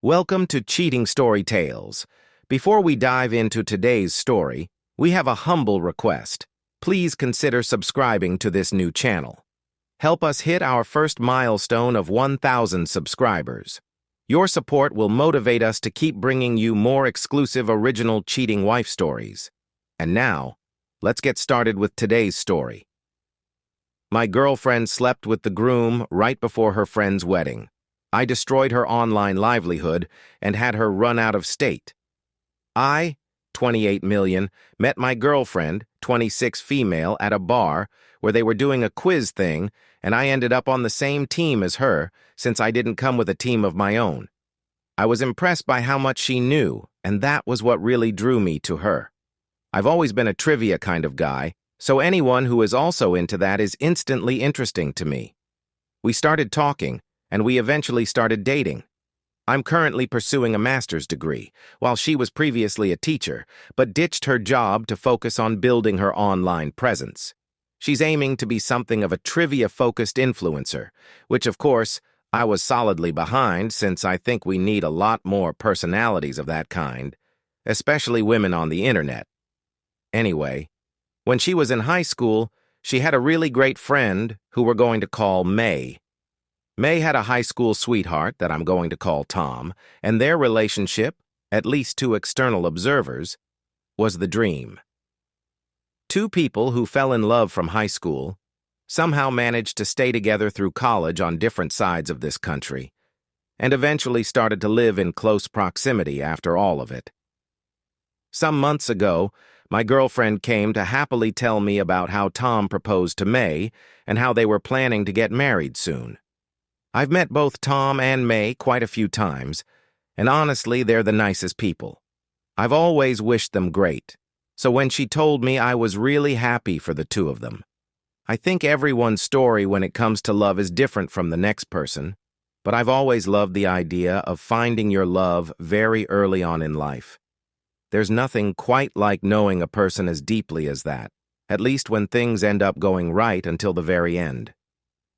Welcome to Cheating Story Tales. Before we dive into today's story, we have a humble request. Please consider subscribing to this new channel. Help us hit our first milestone of 1,000 subscribers. Your support will motivate us to keep bringing you more exclusive original cheating wife stories. And now, let's get started with today's story. My girlfriend slept with the groom right before her friend's wedding. I destroyed her online livelihood and had her run out of state. I, 28 million, met my girlfriend, 26 female, at a bar where they were doing a quiz thing, and I ended up on the same team as her since I didn't come with a team of my own. I was impressed by how much she knew, and that was what really drew me to her. I've always been a trivia kind of guy, so anyone who is also into that is instantly interesting to me. We started talking, and we eventually started dating. I'm currently pursuing a master's degree, while she was previously a teacher, but ditched her job to focus on building her online presence. She's aiming to be something of a trivia-focused influencer, which, of course, I was solidly behind since I think we need a lot more personalities of that kind, especially women on the internet. Anyway, when she was in high school, she had a really great friend who we're going to call May. May had a high school sweetheart that I'm going to call Tom, and their relationship, at least to external observers, was the dream. Two people who fell in love from high school somehow managed to stay together through college on different sides of this country, and eventually started to live in close proximity after all of it. Some months ago, my girlfriend came to happily tell me about how Tom proposed to May and how they were planning to get married soon. I've met both Tom and May quite a few times, and honestly, they're the nicest people. I've always wished them great, so when she told me, I was really happy for the two of them. I think everyone's story when it comes to love is different from the next person, but I've always loved the idea of finding your love very early on in life. There's nothing quite like knowing a person as deeply as that, at least when things end up going right until the very end.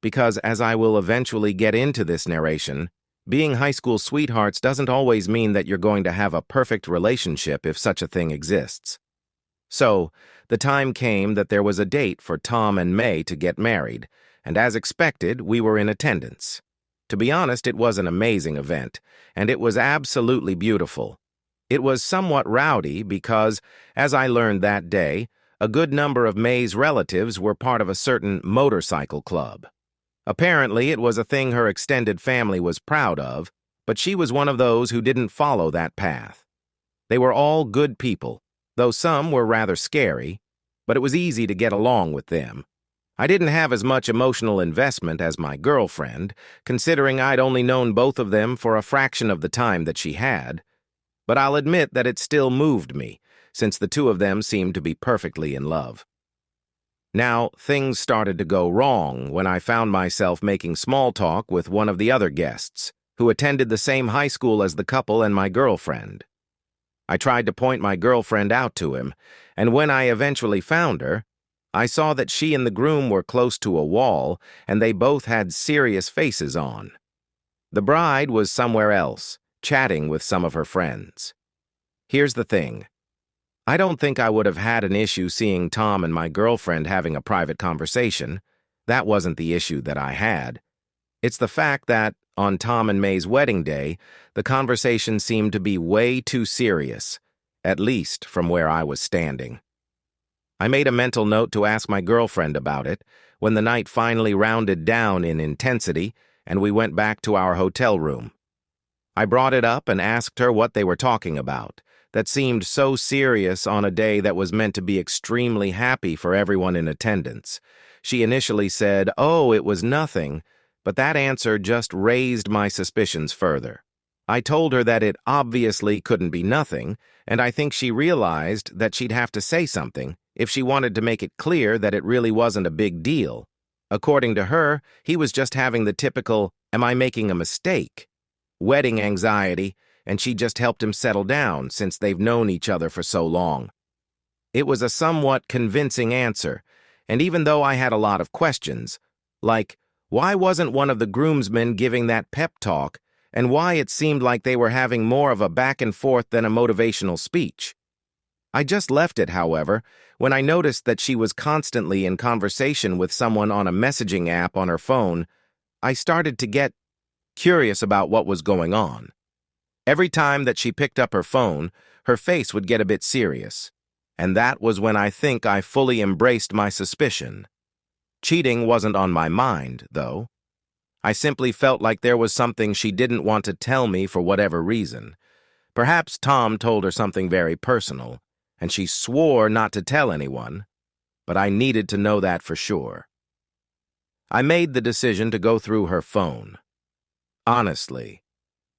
Because, as I will eventually get into this narration, being high school sweethearts doesn't always mean that you're going to have a perfect relationship if such a thing exists. So, the time came that there was a date for Tom and May to get married, and as expected, we were in attendance. To be honest, it was an amazing event, and it was absolutely beautiful. It was somewhat rowdy because, as I learned that day, a good number of May's relatives were part of a certain motorcycle club. Apparently, it was a thing her extended family was proud of, but she was one of those who didn't follow that path. They were all good people, though some were rather scary, but it was easy to get along with them. I didn't have as much emotional investment as my girlfriend, considering I'd only known both of them for a fraction of the time that she had, but I'll admit that it still moved me, since the two of them seemed to be perfectly in love. Now, things started to go wrong when I found myself making small talk with one of the other guests, who attended the same high school as the couple and my girlfriend. I tried to point my girlfriend out to him, and when I eventually found her, I saw that she and the groom were close to a wall, and they both had serious faces on. The bride was somewhere else, chatting with some of her friends. Here's the thing. I don't think I would have had an issue seeing Tom and my girlfriend having a private conversation. That wasn't the issue that I had. It's the fact that, on Tom and May's wedding day, the conversation seemed to be way too serious, at least from where I was standing. I made a mental note to ask my girlfriend about it when the night finally rounded down in intensity and we went back to our hotel room. I brought it up and asked her what they were talking about. That seemed so serious on a day that was meant to be extremely happy for everyone in attendance. She initially said, "Oh, it was nothing," but that answer just raised my suspicions further. I told her that it obviously couldn't be nothing, and I think she realized that she'd have to say something if she wanted to make it clear that it really wasn't a big deal. According to her, he was just having the typical, "Am I making a mistake?" wedding anxiety, and she just helped him settle down since they've known each other for so long. It was a somewhat convincing answer, and even though I had a lot of questions, like, why wasn't one of the groomsmen giving that pep talk, and why it seemed like they were having more of a back and forth than a motivational speech. I just left it, however, when I noticed that she was constantly in conversation with someone on a messaging app on her phone. I started to get curious about what was going on. Every time that she picked up her phone, her face would get a bit serious, and that was when I think I fully embraced my suspicion. Cheating wasn't on my mind, though. I simply felt like there was something she didn't want to tell me for whatever reason. Perhaps Tom told her something very personal, and she swore not to tell anyone, but I needed to know that for sure. I made the decision to go through her phone. Honestly,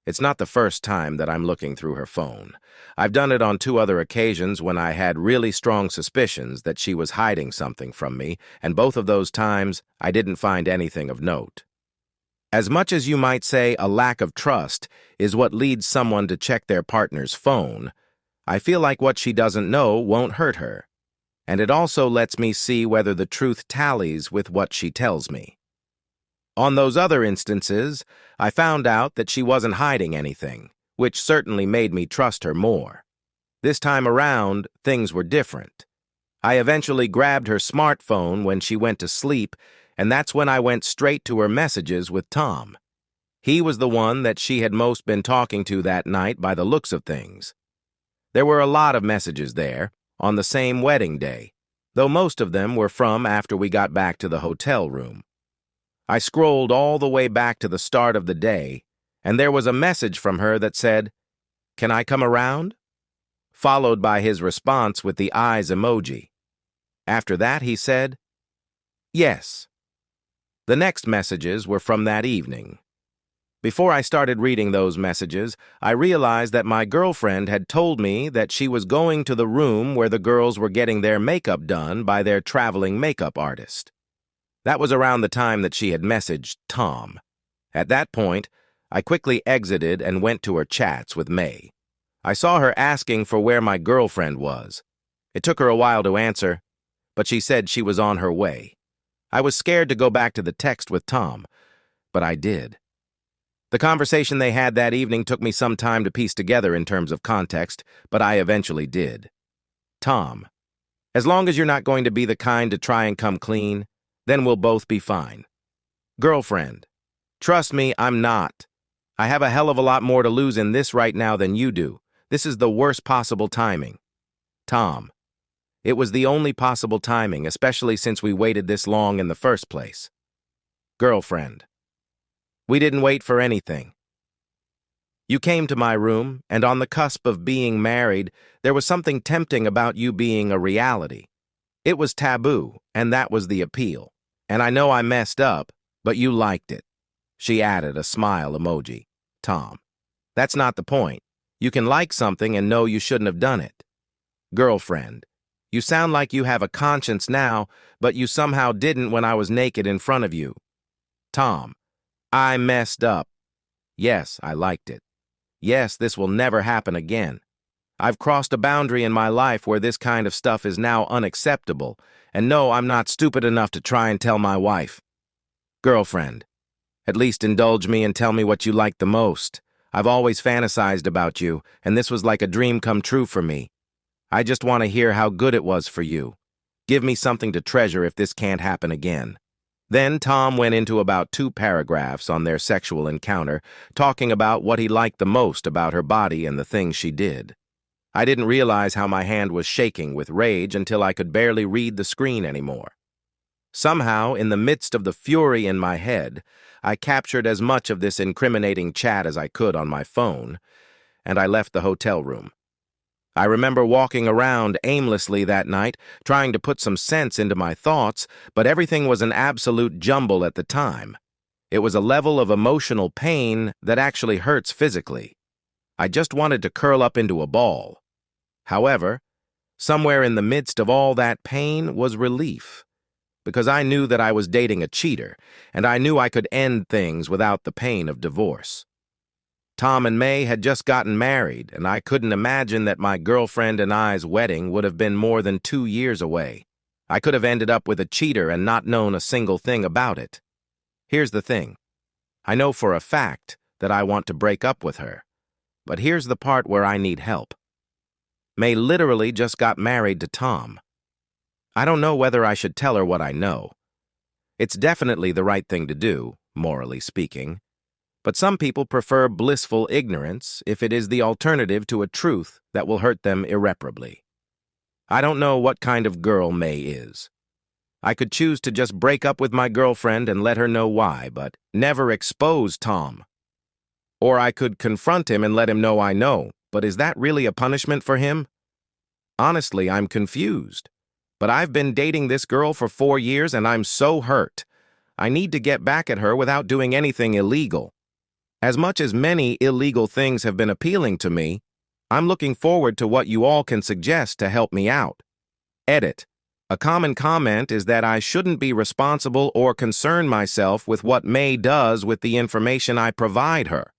it's not the first time that I'm looking through her phone. I've done it on 2 other occasions when I had really strong suspicions that she was hiding something from me, and both of those times I didn't find anything of note. As much as you might say a lack of trust is what leads someone to check their partner's phone, I feel like what she doesn't know won't hurt her, and it also lets me see whether the truth tallies with what she tells me. On those other instances, I found out that she wasn't hiding anything, which certainly made me trust her more. This time around, things were different. I eventually grabbed her smartphone when she went to sleep, and that's when I went straight to her messages with Tom. He was the one that she had most been talking to that night by the looks of things. There were a lot of messages there, on the same wedding day, though most of them were from after we got back to the hotel room. I scrolled all the way back to the start of the day, and there was a message from her that said, "Can I come around?" followed by his response with the eyes emoji. After that, he said, "Yes." The next messages were from that evening. Before I started reading those messages, I realized that my girlfriend had told me that she was going to the room where the girls were getting their makeup done by their traveling makeup artist. That was around the time that she had messaged Tom. At that point, I quickly exited and went to her chats with May. I saw her asking for where my girlfriend was. It took her a while to answer, but she said she was on her way. I was scared to go back to the text with Tom, but I did. The conversation they had that evening took me some time to piece together in terms of context, but I eventually did. Tom, as long as you're not going to be the kind to try and come clean, then we'll both be fine. Girlfriend, trust me, I'm not. I have a hell of a lot more to lose in this right now than you do. This is the worst possible timing. Tom, it was the only possible timing, especially since we waited this long in the first place. Girlfriend, we didn't wait for anything. You came to my room, and on the cusp of being married, there was something tempting about you being a reality. It was taboo, and that was the appeal. And I know I messed up, but you liked it. She added a smile emoji. Tom, that's not the point. You can like something and know you shouldn't have done it. Girlfriend, you sound like you have a conscience now, but you somehow didn't when I was naked in front of you. Tom, I messed up. Yes, I liked it. Yes, this will never happen again. I've crossed a boundary in my life where this kind of stuff is now unacceptable, and no, I'm not stupid enough to try and tell my wife. Girlfriend, at least indulge me and tell me what you like the most. I've always fantasized about you, and this was like a dream come true for me. I just want to hear how good it was for you. Give me something to treasure if this can't happen again. Then Tom went into about 2 paragraphs on their sexual encounter, talking about what he liked the most about her body and the things she did. I didn't realize how my hand was shaking with rage until I could barely read the screen anymore. Somehow, in the midst of the fury in my head, I captured as much of this incriminating chat as I could on my phone, and I left the hotel room. I remember walking around aimlessly that night, trying to put some sense into my thoughts, but everything was an absolute jumble at the time. It was a level of emotional pain that actually hurts physically. I just wanted to curl up into a ball. However, somewhere in the midst of all that pain was relief, because I knew that I was dating a cheater, and I knew I could end things without the pain of divorce. Tom and May had just gotten married, and I couldn't imagine that my girlfriend and I's wedding would have been more than 2 years away. I could have ended up with a cheater and not known a single thing about it. Here's the thing. I know for a fact that I want to break up with her. But here's the part where I need help. May literally just got married to Tom. I don't know whether I should tell her what I know. It's definitely the right thing to do, morally speaking. But some people prefer blissful ignorance if it is the alternative to a truth that will hurt them irreparably. I don't know what kind of girl May is. I could choose to just break up with my girlfriend and let her know why, but never expose Tom. Or I could confront him and let him know I know, but is that really a punishment for him? Honestly, I'm confused. But I've been dating this girl for 4 years and I'm so hurt. I need to get back at her without doing anything illegal. As much as many illegal things have been appealing to me, I'm looking forward to what you all can suggest to help me out. Edit. A common comment is that I shouldn't be responsible or concern myself with what May does with the information I provide her.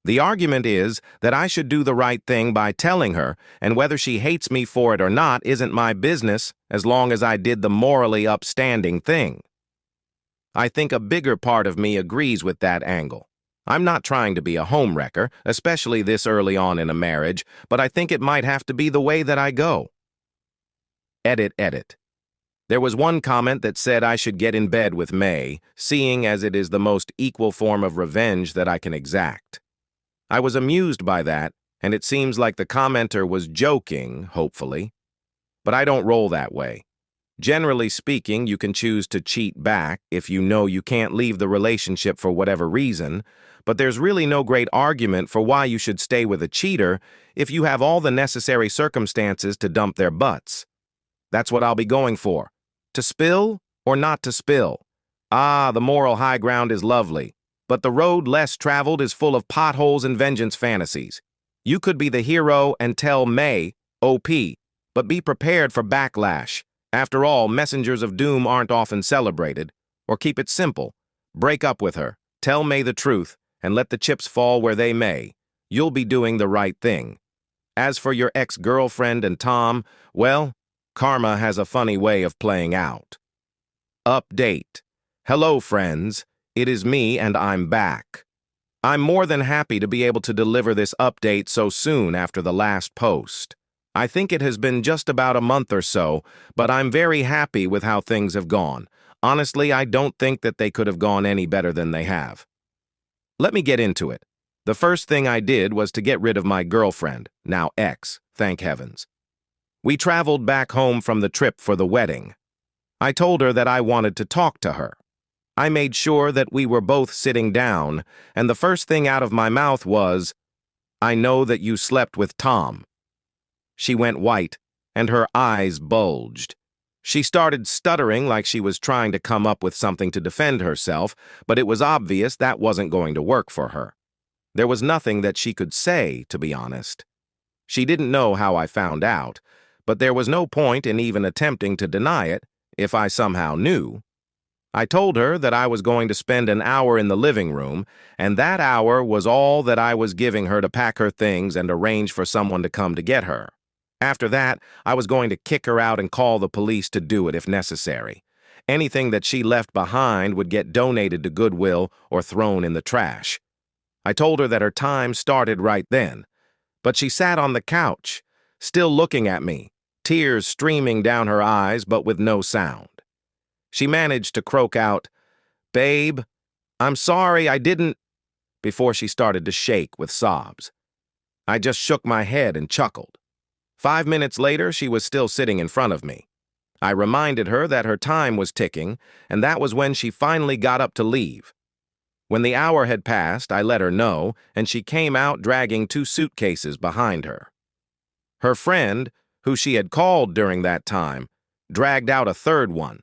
The argument is that I should do the right thing by telling her, and whether she hates me for it or not isn't my business as long as I did the morally upstanding thing. I think a bigger part of me agrees with that angle. I'm not trying to be a homewrecker, especially this early on in a marriage, but I think it might have to be the way that I go. Edit. There was one comment that said I should get in bed with May, seeing as it is the most equal form of revenge that I can exact. I was amused by that, and it seems like the commenter was joking, hopefully. But I don't roll that way. Generally speaking, you can choose to cheat back if you know you can't leave the relationship for whatever reason, but there's really no great argument for why you should stay with a cheater if you have all the necessary circumstances to dump their butts. That's what I'll be going for. To spill or not to spill? The moral high ground is lovely, but the road less traveled is full of potholes and vengeance fantasies. You could be the hero and tell May, OP, but be prepared for backlash. After all, messengers of doom aren't often celebrated. Or keep it simple. Break up with her, tell May the truth, and let the chips fall where they may. You'll be doing the right thing. As for your ex-girlfriend and Tom, well, karma has a funny way of playing out. Update. Hello, friends. It is me, and I'm back. I'm more than happy to be able to deliver this update so soon after the last post. I think it has been just about a month or so, but I'm very happy with how things have gone. Honestly, I don't think that they could have gone any better than they have. Let me get into it. The first thing I did was to get rid of my girlfriend, now ex, thank heavens. We traveled back home from the trip for the wedding. I told her that I wanted to talk to her. I made sure that we were both sitting down, and the first thing out of my mouth was, "I know that you slept with Tom." She went white, and her eyes bulged. She started stuttering like she was trying to come up with something to defend herself, but it was obvious that wasn't going to work for her. There was nothing that she could say, to be honest. She didn't know how I found out, but there was no point in even attempting to deny it if I somehow knew. I told her that I was going to spend an hour in the living room, and that hour was all that I was giving her to pack her things and arrange for someone to come to get her. After that, I was going to kick her out and call the police to do it if necessary. Anything that she left behind would get donated to Goodwill or thrown in the trash. I told her that her time started right then, but she sat on the couch, still looking at me, tears streaming down her eyes but with no sound. She managed to croak out, "Babe, I'm sorry, I didn't," before she started to shake with sobs. I just shook my head and chuckled. 5 minutes later, she was still sitting in front of me. I reminded her that her time was ticking, and that was when she finally got up to leave. When the hour had passed, I let her know, and she came out dragging 2 suitcases behind her. Her friend, who she had called during that time, dragged out a 3rd one.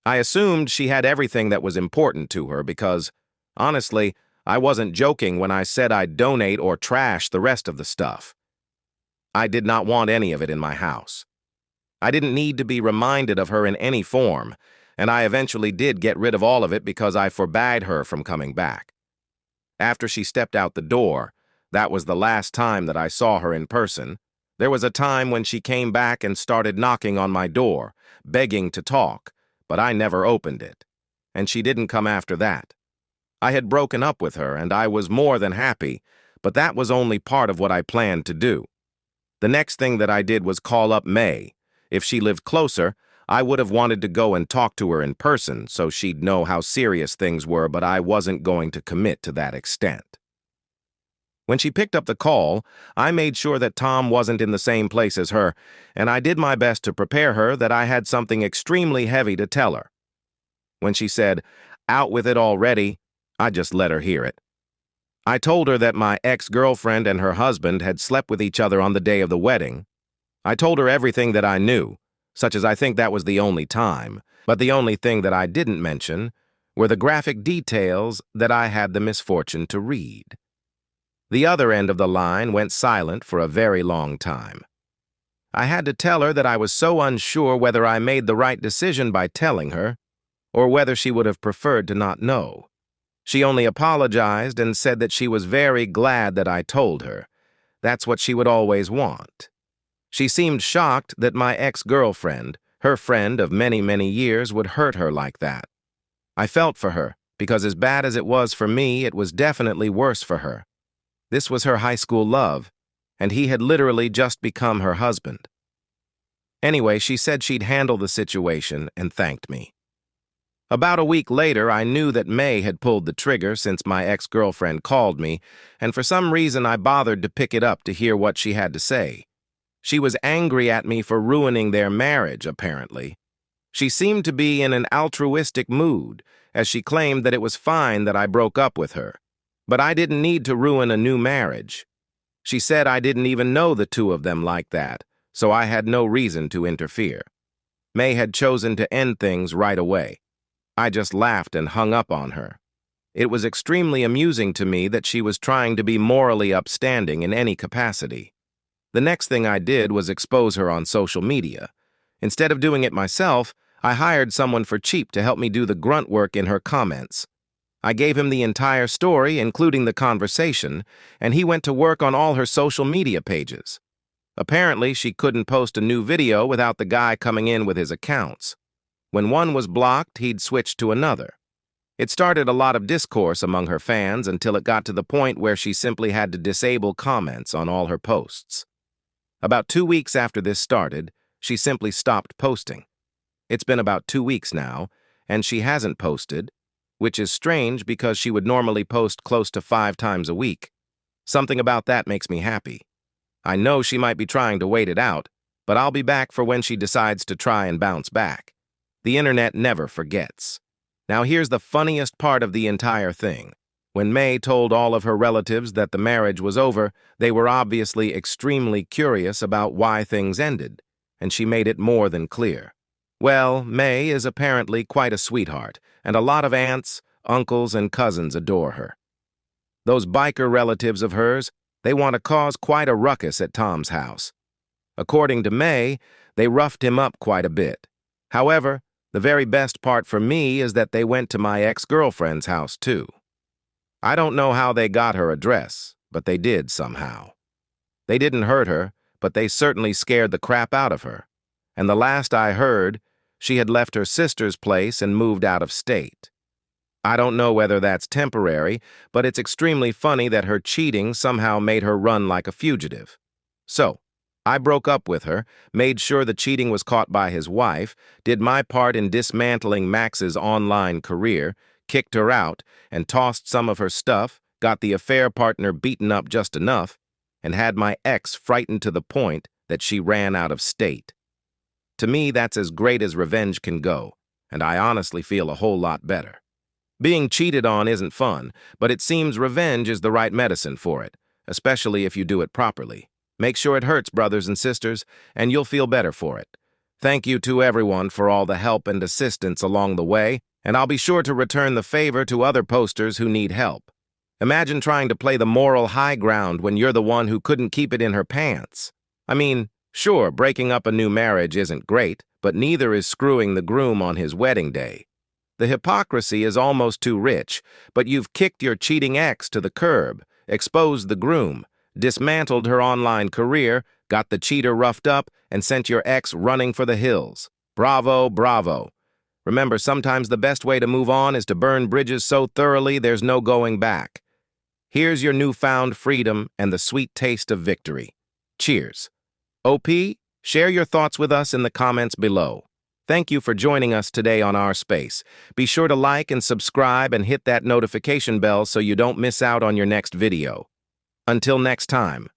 I assumed she had everything that was important to her because, honestly, I wasn't joking when I said I'd donate or trash the rest of the stuff. I did not want any of it in my house. I didn't need to be reminded of her in any form, and I eventually did get rid of all of it because I forbade her from coming back. After she stepped out the door, that was the last time that I saw her in person. There was a time when she came back and started knocking on my door, begging to talk, but I never opened it, and she didn't come after that. I had broken up with her, and I was more than happy, but that was only part of what I planned to do. The next thing that I did was call up May. If she lived closer, I would have wanted to go and talk to her in person so she'd know how serious things were, but I wasn't going to commit to that extent. When she picked up the call, I made sure that Tom wasn't in the same place as her, and I did my best to prepare her that I had something extremely heavy to tell her. When she said, "Out with it already," I just let her hear it. I told her that my ex-girlfriend and her husband had slept with each other on the day of the wedding. I told her everything that I knew, such as I think that was the only time, but the only thing that I didn't mention were the graphic details that I had the misfortune to read. The other end of the line went silent for a very long time. I had to tell her that I was so unsure whether I made the right decision by telling her, or whether she would have preferred to not know. She only apologized and said that she was very glad that I told her. That's what she would always want. She seemed shocked that my ex-girlfriend, her friend of many, many years, would hurt her like that. I felt for her, because as bad as it was for me, it was definitely worse for her. This was her high school love, and he had literally just become her husband. Anyway, she said she'd handle the situation and thanked me. About a week later, I knew that May had pulled the trigger since my ex-girlfriend called me, and for some reason I bothered to pick it up to hear what she had to say. She was angry at me for ruining their marriage, apparently. She seemed to be in an altruistic mood, as she claimed that it was fine that I broke up with her. But I didn't need to ruin a new marriage. She said I didn't even know the two of them like that, so I had no reason to interfere. May had chosen to end things right away. I just laughed and hung up on her. It was extremely amusing to me that she was trying to be morally upstanding in any capacity. The next thing I did was expose her on social media. Instead of doing it myself, I hired someone for cheap to help me do the grunt work in her comments. I gave him the entire story, including the conversation, and he went to work on all her social media pages. Apparently, she couldn't post a new video without the guy coming in with his accounts. When one was blocked, he'd switch to another. It started a lot of discourse among her fans until it got to the point where she simply had to disable comments on all her posts. About 2 weeks after this started, she simply stopped posting. It's been about 2 weeks now, and she hasn't posted, which is strange because she would normally post close to 5 times a week. Something about that makes me happy. I know she might be trying to wait it out, but I'll be back for when she decides to try and bounce back. The internet never forgets. Now here's the funniest part of the entire thing. When May told all of her relatives that the marriage was over, they were obviously extremely curious about why things ended, and she made it more than clear. Well, May is apparently quite a sweetheart, and a lot of aunts, uncles, and cousins adore her. Those biker relatives of hers, they want to cause quite a ruckus at Tom's house. According to May, they roughed him up quite a bit. However, the very best part for me is that they went to my ex-girlfriend's house, too. I don't know how they got her address, but they did somehow. They didn't hurt her, but they certainly scared the crap out of her. And the last I heard, she had left her sister's place and moved out of state. I don't know whether that's temporary, but it's extremely funny that her cheating somehow made her run like a fugitive. So, I broke up with her, made sure the cheating was caught by his wife, did my part in dismantling Max's online career, kicked her out, and tossed some of her stuff, got the affair partner beaten up just enough, and had my ex frightened to the point that she ran out of state. To me, that's as great as revenge can go, and I honestly feel a whole lot better. Being cheated on isn't fun, but it seems revenge is the right medicine for it, especially if you do it properly. Make sure it hurts, brothers and sisters, and you'll feel better for it. Thank you to everyone for all the help and assistance along the way, and I'll be sure to return the favor to other posters who need help. Imagine trying to play the moral high ground when you're the one who couldn't keep it in her pants. I mean, sure, breaking up a new marriage isn't great, but neither is screwing the groom on his wedding day. The hypocrisy is almost too rich, but you've kicked your cheating ex to the curb, exposed the groom, dismantled her online career, got the cheater roughed up, and sent your ex running for the hills. Bravo, bravo. Remember, sometimes the best way to move on is to burn bridges so thoroughly there's no going back. Here's your newfound freedom and the sweet taste of victory. Cheers. OP, share your thoughts with us in the comments below. Thank you for joining us today on our space. Be sure to like and subscribe and hit that notification bell so you don't miss out on your next video. Until next time.